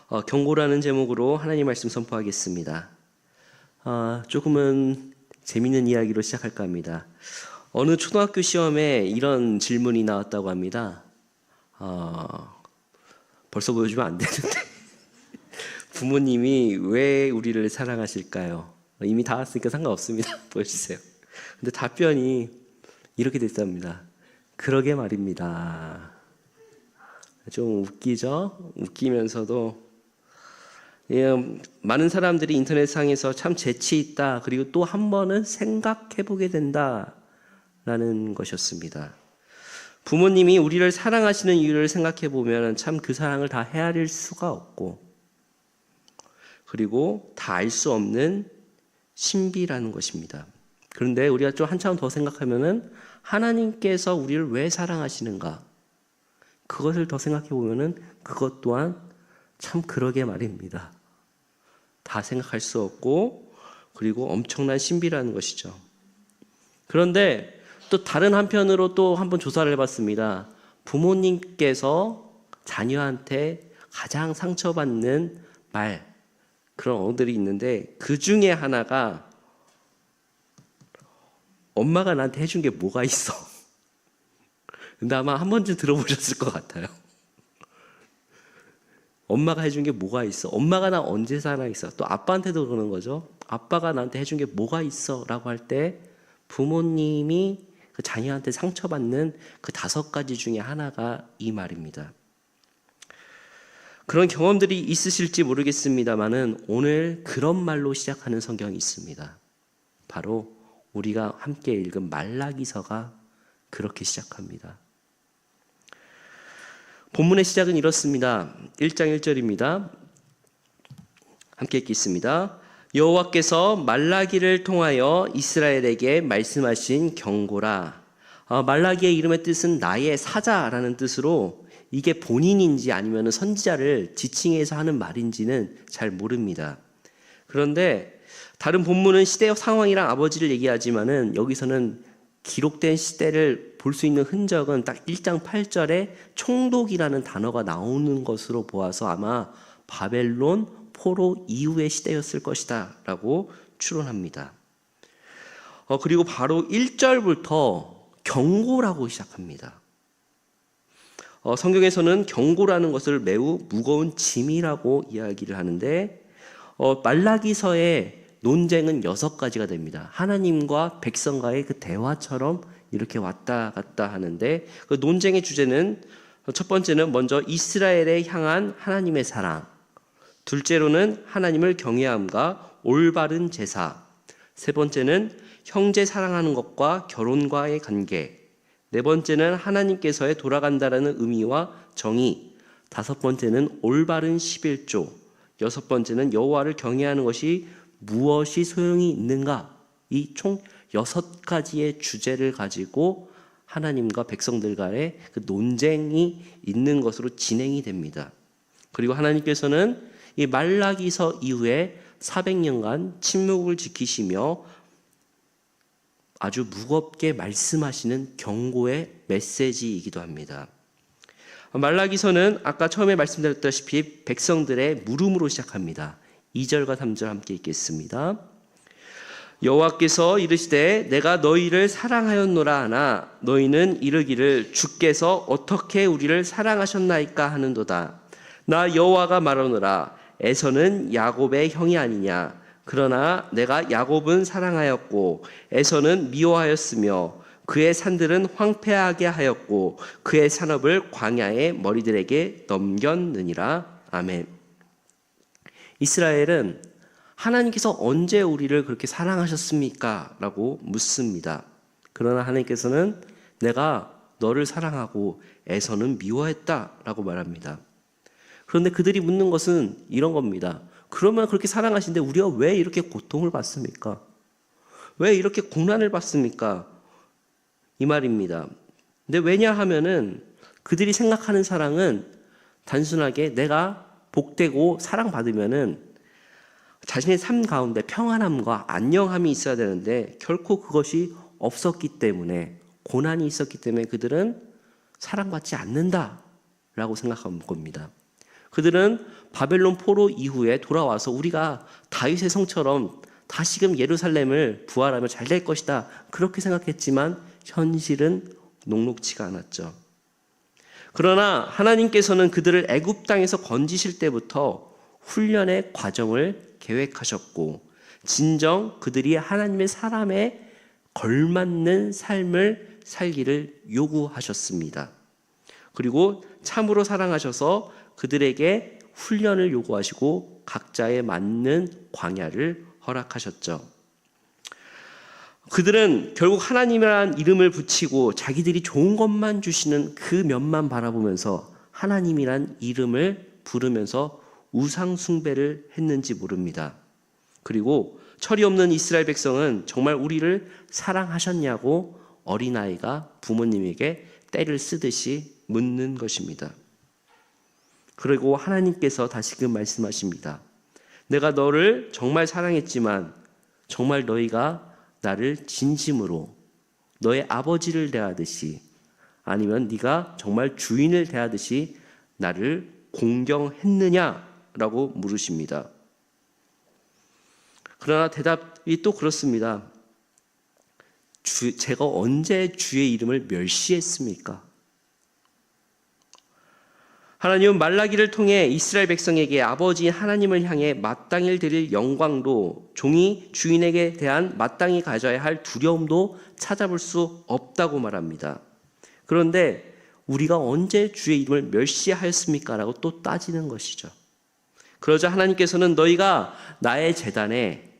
경고라는 제목으로 하나님 말씀 선포하겠습니다. 조금은 재밌는 이야기로 시작할까 합니다. 어느 초등학교 시험에 이런 질문이 나왔다고 합니다. 벌써 보여주면 안 되는데 부모님이 왜 우리를 사랑하실까요? 이미 다 왔으니까 상관없습니다. 보여주세요. 근데 답변이 이렇게 됐답니다. 그러게 말입니다. 좀 웃기죠? 웃기면서도 많은 사람들이 인터넷상에서 참 재치 있다, 그리고 또 한 번은 생각해보게 된다라는 것이었습니다. 부모님이 우리를 사랑하시는 이유를 생각해보면 참 그 사랑을 다 헤아릴 수가 없고, 그리고 다 알 수 없는 신비라는 것입니다. 그런데 우리가 좀 한참 더 생각하면은 하나님께서 우리를 왜 사랑하시는가, 그것을 더 생각해보면은 그것 또한 참 그러게 말입니다. 다 생각할 수 없고, 그리고 엄청난 신비라는 것이죠. 그런데 또 다른 한편으로 또 한번 조사를 해봤습니다. 부모님께서 자녀한테 가장 상처받는 말, 그런 언어들이 있는데 그 중에 하나가 엄마가 나한테 해준 게 뭐가 있어? 근데 아마 한 번쯤 들어보셨을 것 같아요. 엄마가 해준 게 뭐가 있어? 엄마가 나 언제 사랑했어? 또 아빠한테도 그러는 거죠. 아빠가 나한테 해준 게 뭐가 있어? 라고 할 때 부모님이 그 자녀한테 상처받는 그 5가지 중에 하나가 이 말입니다. 그런 경험들이 있으실지 모르겠습니다만은 오늘 그런 말로 시작하는 성경이 있습니다. 바로 우리가 함께 읽은 말라기서가 그렇게 시작합니다. 본문의 시작은 이렇습니다. 1장 1절입니다. 함께 읽겠습니다. 여호와께서 말라기를 통하여 이스라엘에게 말씀하신 경고라. 말라기의 이름의 뜻은 나의 사자라는 뜻으로, 이게 본인인지 아니면 선지자를 지칭해서 하는 말인지는 잘 모릅니다. 그런데 다른 본문은 시대적 상황이랑 아버지를 얘기하지만은 여기서는 기록된 시대를 볼 수 있는 흔적은 딱 1장 8절에 총독이라는 단어가 나오는 것으로 보아서 아마 바벨론 포로 이후의 시대였을 것이다 라고 추론합니다. 그리고 바로 1절부터 경고라고 시작합니다. 성경에서는 경고라는 것을 매우 무거운 짐이라고 이야기를 하는데, 말라기서의 논쟁은 6가지가 됩니다. 하나님과 백성과의 그 대화처럼 이렇게 왔다 갔다 하는데, 그 논쟁의 주제는 첫 번째는 먼저 이스라엘에 향한 하나님의 사랑, 둘째로는 하나님을 경외함과 올바른 제사, 세 번째는 형제 사랑하는 것과 결혼과의 관계, 네 번째는 하나님께서의 돌아간다라는 의미와 정의, 다섯 번째는 올바른 11조, 여섯 번째는 여호와를 경외하는 것이 무엇이 소용이 있는가, 이 총 6가지의 주제를 가지고 하나님과 백성들 간의 그 논쟁이 있는 것으로 진행이 됩니다. 그리고 하나님께서는 이 말라기서 이후에 400년간 침묵을 지키시며 아주 무겁게 말씀하시는 경고의 메시지이기도 합니다. 말라기서는 아까 처음에 말씀드렸다시피 백성들의 물음으로 시작합니다. 2절과 3절 함께 읽겠습니다. 여호와께서 이르시되 내가 너희를 사랑하였노라 하나 너희는 이르기를 주께서 어떻게 우리를 사랑하셨나이까 하는도다. 나 여호와가 말하노라 에서는 야곱의 형이 아니냐. 그러나 내가 야곱은 사랑하였고 에서는 미워하였으며 그의 산들은 황폐하게 하였고 그의 산업을 광야의 머리들에게 넘겼느니라. 아멘. 이스라엘은 하나님께서 언제 우리를 그렇게 사랑하셨습니까? 라고 묻습니다. 그러나 하나님께서는 내가 너를 사랑하고 에서는 미워했다 라고 말합니다. 그런데 그들이 묻는 것은 이런 겁니다. 그러면 그렇게 사랑하신데 우리가 왜 이렇게 고통을 받습니까? 왜 이렇게 고난을 받습니까? 이 말입니다. 근데 왜냐하면은 그들이 생각하는 사랑은 단순하게 내가 복되고 사랑받으면은 자신의 삶 가운데 평안함과 안녕함이 있어야 되는데 결코 그것이 없었기 때문에, 고난이 있었기 때문에 그들은 사랑받지 않는다라고 생각한 겁니다. 그들은 바벨론 포로 이후에 돌아와서 우리가 다윗의 성처럼 다시금 예루살렘을 부활하면 잘 될 것이다, 그렇게 생각했지만 현실은 녹록지가 않았죠. 그러나 하나님께서는 그들을 애굽 땅에서 건지실 때부터 훈련의 과정을 계획하셨고, 진정 그들이 하나님의 사람에 걸맞는 삶을 살기를 요구하셨습니다. 그리고 참으로 사랑하셔서 그들에게 훈련을 요구하시고 각자에 맞는 광야를 허락하셨죠. 그들은 결국 하나님이라는 이름을 붙이고 자기들이 좋은 것만 주시는 그 면만 바라보면서 하나님이란 이름을 부르면서 우상 숭배를 했는지 모릅니다. 그리고 철이 없는 이스라엘 백성은 정말 우리를 사랑하셨냐고 어린아이가 부모님에게 때를 쓰듯이 묻는 것입니다. 그리고 하나님께서 다시금 말씀하십니다. 내가 너를 정말 사랑했지만 정말 너희가 나를 진심으로 너의 아버지를 대하듯이, 아니면 네가 정말 주인을 대하듯이 나를 공경했느냐라고 물으십니다. 그러나 대답이 또 그렇습니다. 제가 언제 주의 이름을 멸시했습니까? 하나님은 말라기를 통해 이스라엘 백성에게 아버지 하나님을 향해 마땅히 드릴 영광도, 종이 주인에게 대한 마땅히 가져야 할 두려움도 찾아볼 수 없다고 말합니다. 그런데 우리가 언제 주의 이름을 멸시하였습니까? 라고 또 따지는 것이죠. 그러자 하나님께서는 너희가 나의 제단에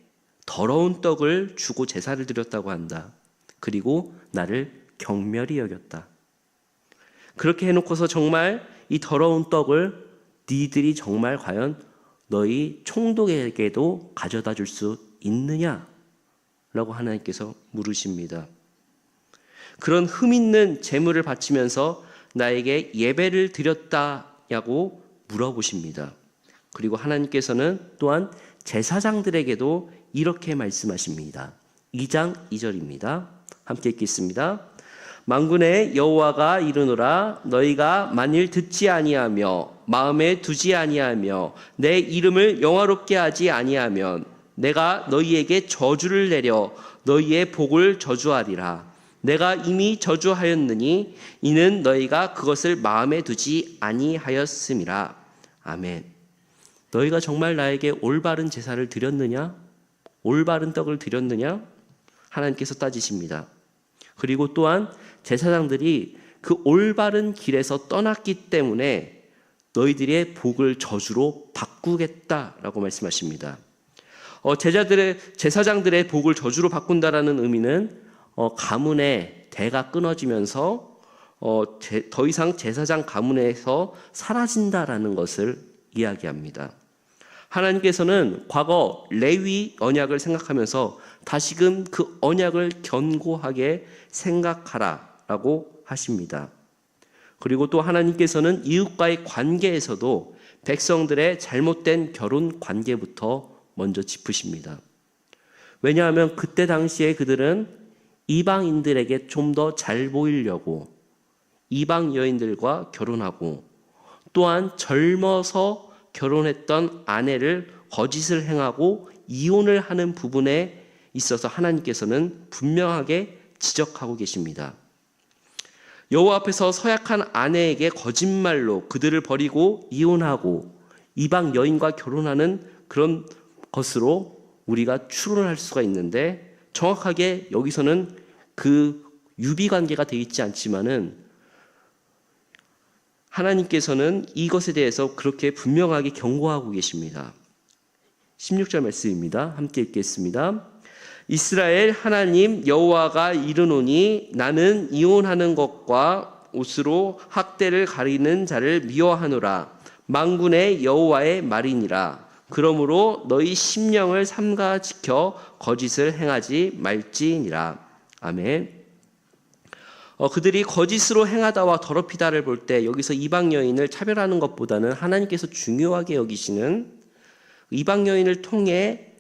더러운 떡을 주고 제사를 드렸다고 한다. 그리고 나를 경멸히 여겼다. 그렇게 해놓고서 정말 이 더러운 떡을 니들이 정말 과연 너희 총독에게도 가져다 줄 수 있느냐? 라고 하나님께서 물으십니다. 그런 흠 있는 제물을 바치면서 나에게 예배를 드렸다냐고 물어보십니다. 그리고 하나님께서는 또한 제사장들에게도 이렇게 말씀하십니다. 2장 2절입니다. 함께 읽겠습니다. 만군의 여호와가 이르노라, 너희가 만일 듣지 아니하며 마음에 두지 아니하며 내 이름을 영화롭게 하지 아니하면 내가 너희에게 저주를 내려 너희의 복을 저주하리라. 내가 이미 저주하였느니 이는 너희가 그것을 마음에 두지 아니하였음이라. 아멘. 너희가 정말 나에게 올바른 제사를 드렸느냐? 올바른 떡을 드렸느냐? 하나님께서 따지십니다. 그리고 또한 제사장들이 그 올바른 길에서 떠났기 때문에 너희들의 복을 저주로 바꾸겠다라고 말씀하십니다. 제사장들의 복을 저주로 바꾼다라는 의미는 가문의 대가 끊어지면서 더 이상 제사장 가문에서 사라진다라는 것을 이야기합니다. 하나님께서는 과거 레위 언약을 생각하면서 다시금 그 언약을 견고하게 생각하라라고 하십니다. 그리고 또 하나님께서는 이웃과의 관계에서도 백성들의 잘못된 결혼 관계부터 먼저 짚으십니다. 왜냐하면 그때 당시에 그들은 이방인들에게 좀 더 잘 보이려고 이방 여인들과 결혼하고, 또한 젊어서 결혼했던 아내를 거짓을 행하고 이혼을 하는 부분에 있어서 하나님께서는 분명하게 지적하고 계십니다. 여호와 앞에서 서약한 아내에게 거짓말로 그들을 버리고 이혼하고 이방 여인과 결혼하는 그런 것으로 우리가 추론할 수가 있는데, 정확하게 여기서는 그 유비관계가 되어 있지 않지만은 하나님께서는 이것에 대해서 그렇게 분명하게 경고하고 계십니다. 16절 말씀입니다. 함께 읽겠습니다. 이스라엘 하나님 여호와가 이르노니 나는 이혼하는 것과 옷으로 학대를 가리는 자를 미워하노라. 만군의 여호와의 말이니라. 그러므로 너희 심령을 삼가 지켜 거짓을 행하지 말지니라. 아멘. 그들이 거짓으로 행하다와 더럽히다를 볼 때 여기서 이방 여인을 차별하는 것보다는 하나님께서 중요하게 여기시는 이방 여인을 통해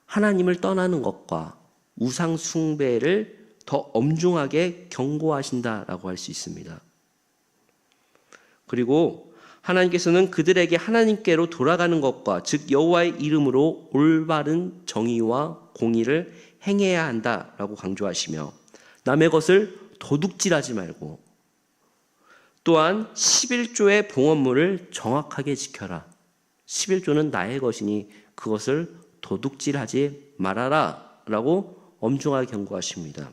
하나님을 떠나는 것과 우상 숭배를 더 엄중하게 경고하신다라고 할 수 있습니다. 그리고 하나님께서는 그들에게 하나님께로 돌아가는 것과 즉 여호와의 이름으로 올바른 정의와 공의를 행해야 한다라고 강조하시며 남의 것을 도둑질하지 말고 또한 11조의 봉헌물을 정확하게 지켜라. 11조는 나의 것이니 그것을 도둑질하지 말아라 라고 엄중하게 경고하십니다.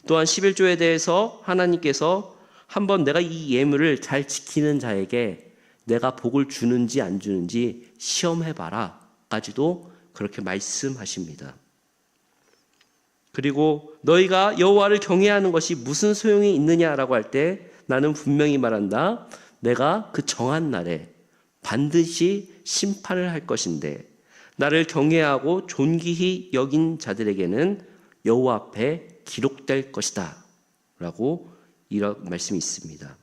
또한 11조에 대해서 하나님께서 한번 내가 이 예물을 잘 지키는 자에게 내가 복을 주는지 안 주는지 시험해봐라 까지도 그렇게 말씀하십니다. 그리고 너희가 여호와를 경외하는 것이 무슨 소용이 있느냐라고 할 때 나는 분명히 말한다. 내가 그 정한 날에 반드시 심판을 할 것인데 나를 경외하고 존귀히 여긴 자들에게는 여호와 앞에 기록될 것이다 라고 이런 말씀이 있습니다.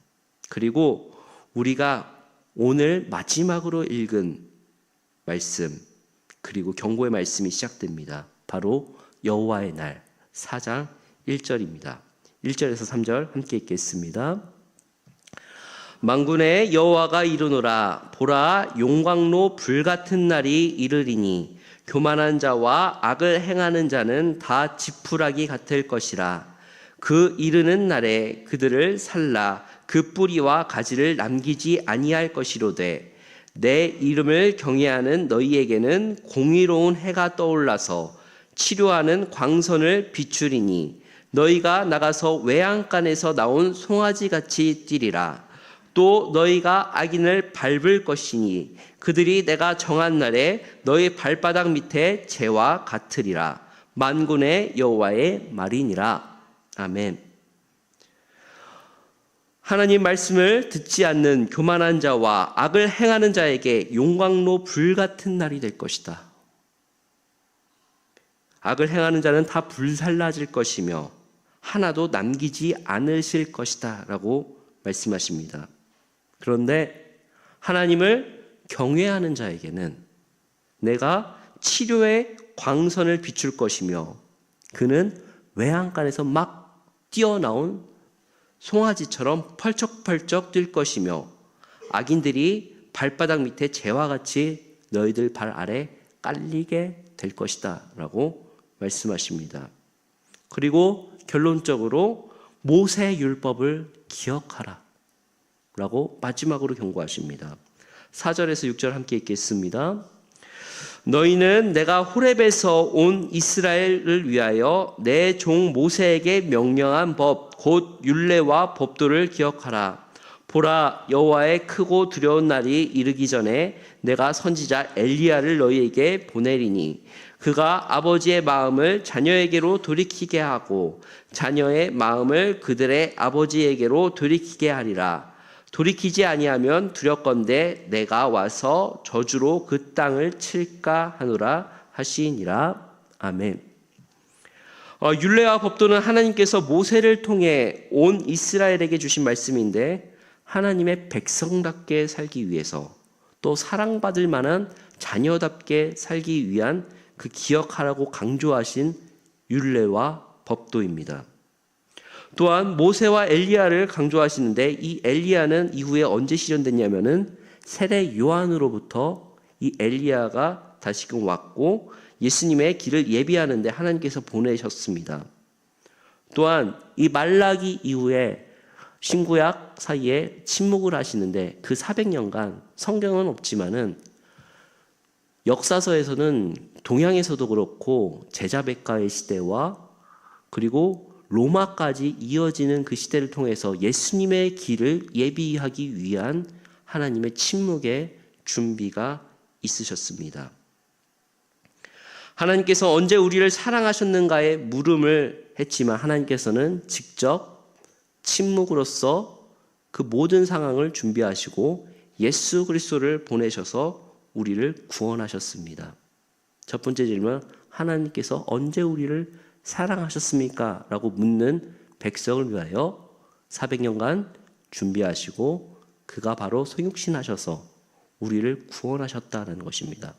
그리고 우리가 오늘 마지막으로 읽은 말씀 그리고 경고의 말씀이 시작됩니다. 바로 여호와의 날 4장 1절입니다. 1절에서 3절 함께 읽겠습니다. 만군의 여호와가 이르노라 보라 용광로 불같은 날이 이르리니 교만한 자와 악을 행하는 자는 다 지푸라기 같을 것이라. 그 이르는 날에 그들을 살라 그 뿌리와 가지를 남기지 아니할 것이로되 내 이름을 경외하는 너희에게는 공의로운 해가 떠올라서 치료하는 광선을 비추리니 너희가 나가서 외양간에서 나온 송아지같이 뛰리라. 또 너희가 악인을 밟을 것이니 그들이 내가 정한 날에 너희 발바닥 밑에 재와 같으리라. 만군의 여호와의 말이니라. 아멘. 하나님 말씀을 듣지 않는 교만한 자와 악을 행하는 자에게 용광로 불같은 날이 될 것이다. 악을 행하는 자는 다 불살라질 것이며 하나도 남기지 않으실 것이다 라고 말씀하십니다. 그런데 하나님을 경외하는 자에게는 내가 치료의 광선을 비출 것이며 그는 외양간에서 막 뛰어나온 송아지처럼 펄쩍펄쩍 뛸 것이며 악인들이 발바닥 밑에 재와 같이 너희들 발 아래 깔리게 될 것이다 라고 말씀하십니다. 그리고 결론적으로 모세 율법을 기억하라 라고 마지막으로 경고하십니다. 4절에서 6절 함께 읽겠습니다. 너희는 내가 호렙에서 온 이스라엘을 위하여 내 종 모세에게 명령한 법 곧 율례와 법도를 기억하라. 보라 여호와의 크고 두려운 날이 이르기 전에 내가 선지자 엘리야를 너희에게 보내리니 그가 아버지의 마음을 자녀에게로 돌이키게 하고 자녀의 마음을 그들의 아버지에게로 돌이키게 하리라. 돌이키지 아니하면 두렵건대 내가 와서 저주로 그 땅을 칠까 하노라 하시니라. 아멘. 율례와 법도는 하나님께서 모세를 통해 온 이스라엘에게 주신 말씀인데 하나님의 백성답게 살기 위해서 또 사랑받을 만한 자녀답게 살기 위한 그 기억하라고 강조하신 율례와 법도입니다. 또한 모세와 엘리야를 강조하시는데 이 엘리야는 이후에 언제 실현됐냐면은 세례 요한으로부터 이 엘리야가 다시금 왔고 예수님의 길을 예비하는데 하나님께서 보내셨습니다. 또한 이 말라기 이후에 신구약 사이에 침묵을 하시는데 그 400년간 성경은 없지만은 역사서에서는 동양에서도 그렇고 제자백가의 시대와 그리고 로마까지 이어지는 그 시대를 통해서 예수님의 길을 예비하기 위한 하나님의 침묵의 준비가 있으셨습니다. 하나님께서 언제 우리를 사랑하셨는가에 물음을 했지만 하나님께서는 직접 침묵으로써 그 모든 상황을 준비하시고 예수 그리스도를 보내셔서 우리를 구원하셨습니다. 첫 번째 질문, 하나님께서 언제 우리를 사랑하셨습니까? 라고 묻는 백성을 위하여 400년간 준비하시고 그가 바로 성육신하셔서 우리를 구원하셨다는 것입니다.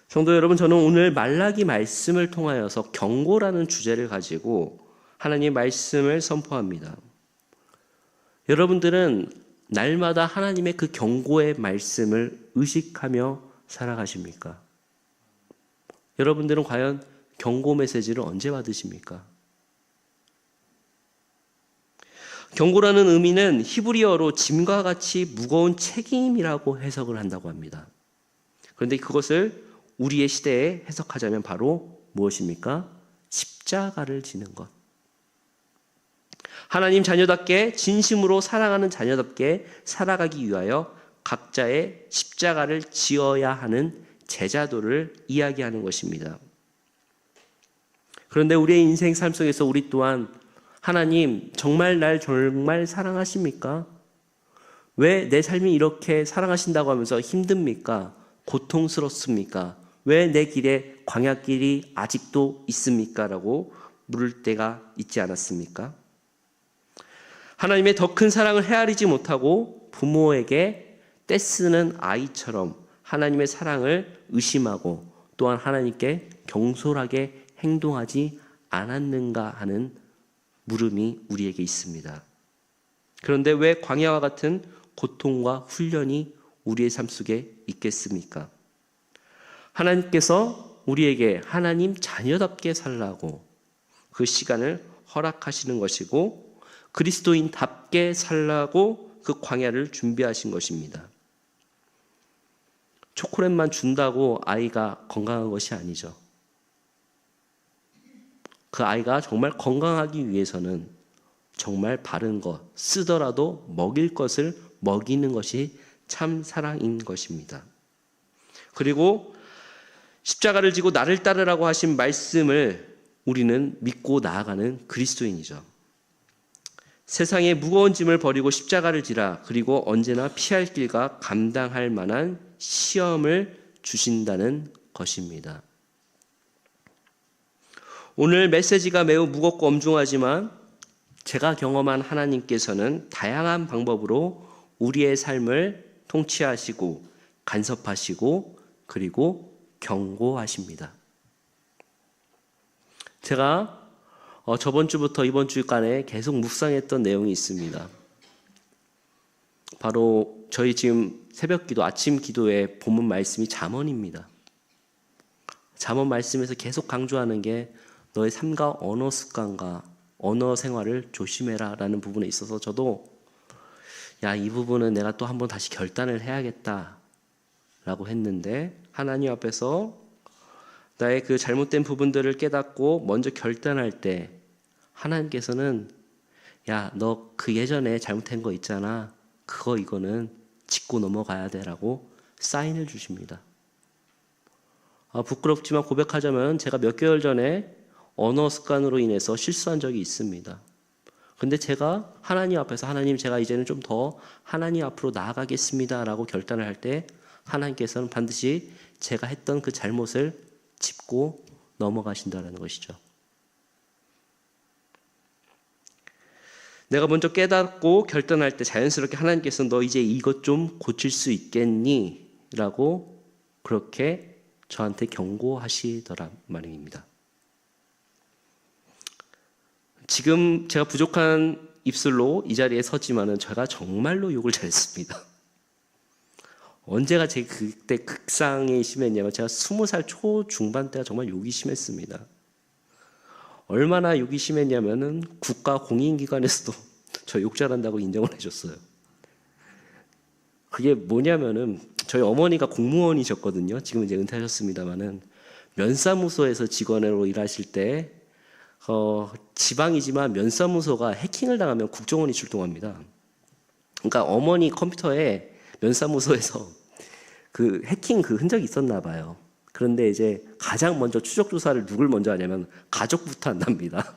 성도 여러분, 저는 오늘 말라기 말씀을 통하여서 경고라는 주제를 가지고 하나님의 말씀을 선포합니다. 여러분들은 날마다 하나님의 그 경고의 말씀을 의식하며 살아가십니까? 여러분들은 과연 경고 메시지를 언제 받으십니까? 경고라는 의미는 히브리어로 짐과 같이 무거운 책임이라고 해석을 한다고 합니다. 그런데 그것을 우리의 시대에 해석하자면 바로 무엇입니까? 십자가를 지는 것. 하나님 자녀답게 진심으로 사랑하는 자녀답게 살아가기 위하여 각자의 십자가를 지어야 하는 제자도를 이야기하는 것입니다. 그런데 우리의 인생 삶 속에서 우리 또한 하나님 정말 날 정말 사랑하십니까? 왜 내 삶이 이렇게 사랑하신다고 하면서 힘듭니까? 고통스럽습니까? 왜 내 길에 광야길이 아직도 있습니까? 라고 물을 때가 있지 않았습니까? 하나님의 더 큰 사랑을 헤아리지 못하고 부모에게 떼쓰는 아이처럼 하나님의 사랑을 의심하고 또한 하나님께 경솔하게 행동하지 않았는가 하는 물음이 우리에게 있습니다. 그런데 왜 광야와 같은 고통과 훈련이 우리의 삶 속에 있겠습니까? 하나님께서 우리에게 하나님 자녀답게 살라고 그 시간을 허락하시는 것이고 그리스도인답게 살라고 그 광야를 준비하신 것입니다. 초콜릿만 준다고 아이가 건강한 것이 아니죠. 그 아이가 정말 건강하기 위해서는 정말 바른 것, 쓰더라도 먹일 것을 먹이는 것이 참 사랑인 것입니다. 그리고 십자가를 지고 나를 따르라고 하신 말씀을 우리는 믿고 나아가는 그리스도인이죠. 세상의 무거운 짐을 버리고 십자가를 지라. 그리고 언제나 피할 길과 감당할 만한 시험을 주신다는 것입니다. 오늘 메시지가 매우 무겁고 엄중하지만 제가 경험한 하나님께서는 다양한 방법으로 우리의 삶을 통치하시고 간섭하시고 그리고 경고하십니다. 제가 저번 주부터 이번 주간에 계속 묵상했던 내용이 있습니다. 바로 저희 지금 새벽 기도, 아침 기도의 본문 말씀이 잠언입니다. 잠언 말씀에서 계속 강조하는 게 너의 삶과 언어 습관과 언어 생활을 조심해라 라는 부분에 있어서 저도 이 부분은 내가 또 한번 다시 결단을 해야겠다 라고 했는데 하나님 앞에서 나의 그 잘못된 부분들을 깨닫고 먼저 결단할 때 하나님께서는 너 그 예전에 잘못한 거 있잖아. 이거는 짚고 넘어가야 돼 라고 사인을 주십니다. 부끄럽지만 고백하자면 제가 몇 개월 전에 언어 습관으로 인해서 실수한 적이 있습니다. 근데 제가 하나님 앞에서 하나님 제가 이제는 좀 더 하나님 앞으로 나아가겠습니다 라고 결단을 할 때 하나님께서는 반드시 제가 했던 그 잘못을 짚고 넘어가신다는 것이죠. 내가 먼저 깨닫고 결단할 때 자연스럽게 하나님께서는 너 이제 이것 좀 고칠 수 있겠니? 라고 그렇게 저한테 경고하시더란 말입니다. 지금 제가 부족한 입술로 이 자리에 서지만은 제가 정말로 욕을 잘했습니다. 언제가 제 그때 극상이 심했냐면 제가 20살 초중반 때가 정말 욕이 심했습니다. 얼마나 욕이 심했냐면은 국가 공인기관에서도 저 욕 잘한다고 인정을 해줬어요. 그게 뭐냐면은 저희 어머니가 공무원이셨거든요. 지금 이제 은퇴하셨습니다만은 면사무소에서 직원으로 일하실 때 지방이지만 면사무소가 해킹을 당하면 국정원이 출동합니다. 그러니까 어머니 컴퓨터에 면사무소에서 그 해킹 그 흔적이 있었나 봐요. 그런데 이제 가장 먼저 추적 조사를 누굴 먼저 하냐면 가족부터 한답니다.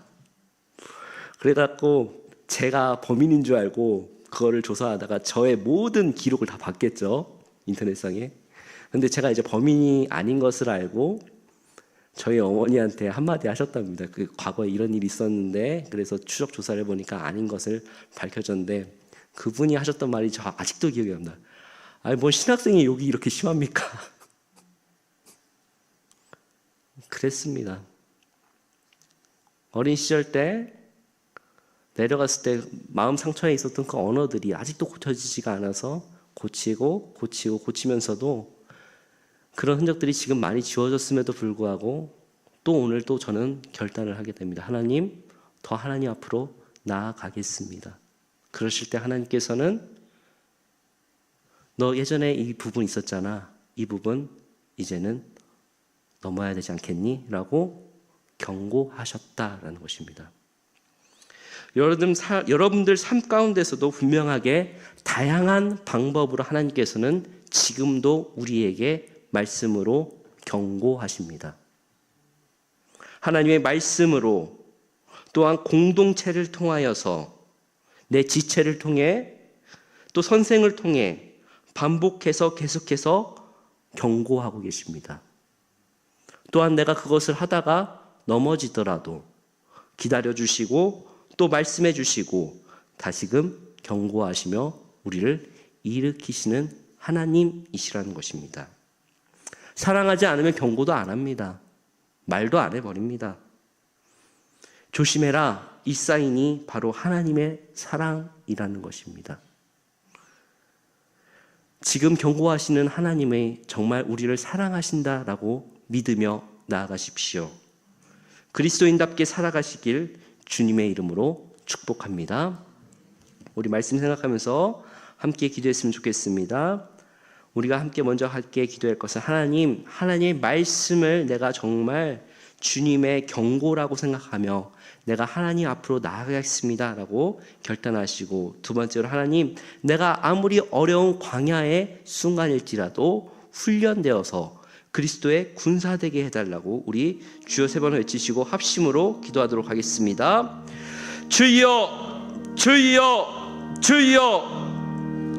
그래갖고 제가 범인인 줄 알고 그거를 조사하다가 저의 모든 기록을 다 봤겠죠. 인터넷상에. 근데 제가 이제 범인이 아닌 것을 알고 저희 어머니한테 한마디 하셨답니다. 그 과거에 이런 일이 있었는데 그래서 추적 조사를 해보니까 아닌 것을 밝혀졌는데 그분이 하셨던 말이 저 아직도 기억이 납니다. 뭔 신학생이 욕이 이렇게 심합니까? 그랬습니다. 어린 시절 때 내려갔을 때 마음 상처에 있었던 그 언어들이 아직도 고쳐지지가 않아서 고치면서도 그런 흔적들이 지금 많이 지워졌음에도 불구하고 또 오늘 또 저는 결단을 하게 됩니다. 하나님, 더 하나님 앞으로 나아가겠습니다. 그러실 때 하나님께서는 너 예전에 이 부분 있었잖아. 이 부분 이제는 넘어야 되지 않겠니? 라고 경고하셨다라는 것입니다. 여러분들 삶 가운데서도 분명하게 다양한 방법으로 하나님께서는 지금도 우리에게 말씀으로 경고하십니다. 하나님의 말씀으로 또한 공동체를 통하여서 내 지체를 통해 또 선생을 통해 반복해서 계속해서 경고하고 계십니다. 또한 내가 그것을 하다가 넘어지더라도 기다려주시고 또 말씀해 주시고 다시금 경고하시며 우리를 일으키시는 하나님이시라는 것입니다. 사랑하지 않으면 경고도 안 합니다. 말도 안 해버립니다. 조심해라, 이 사인이 바로 하나님의 사랑이라는 것입니다. 지금 경고하시는 하나님의 정말 우리를 사랑하신다라고 믿으며 나아가십시오. 그리스도인답게 살아가시길 주님의 이름으로 축복합니다. 우리 말씀 생각하면서 함께 기도했으면 좋겠습니다. 우리가 함께 먼저 기도할 것은 하나님의 말씀을 내가 정말 주님의 경고라고 생각하며 내가 하나님 앞으로 나아가겠습니다 라고 결단하시고, 두 번째로 하나님, 내가 아무리 어려운 광야의 순간일지라도 훈련되어서 그리스도의 군사되게 해달라고 우리 주여 세 번을 외치시고 합심으로 기도하도록 하겠습니다. 주여, 주여, 주여.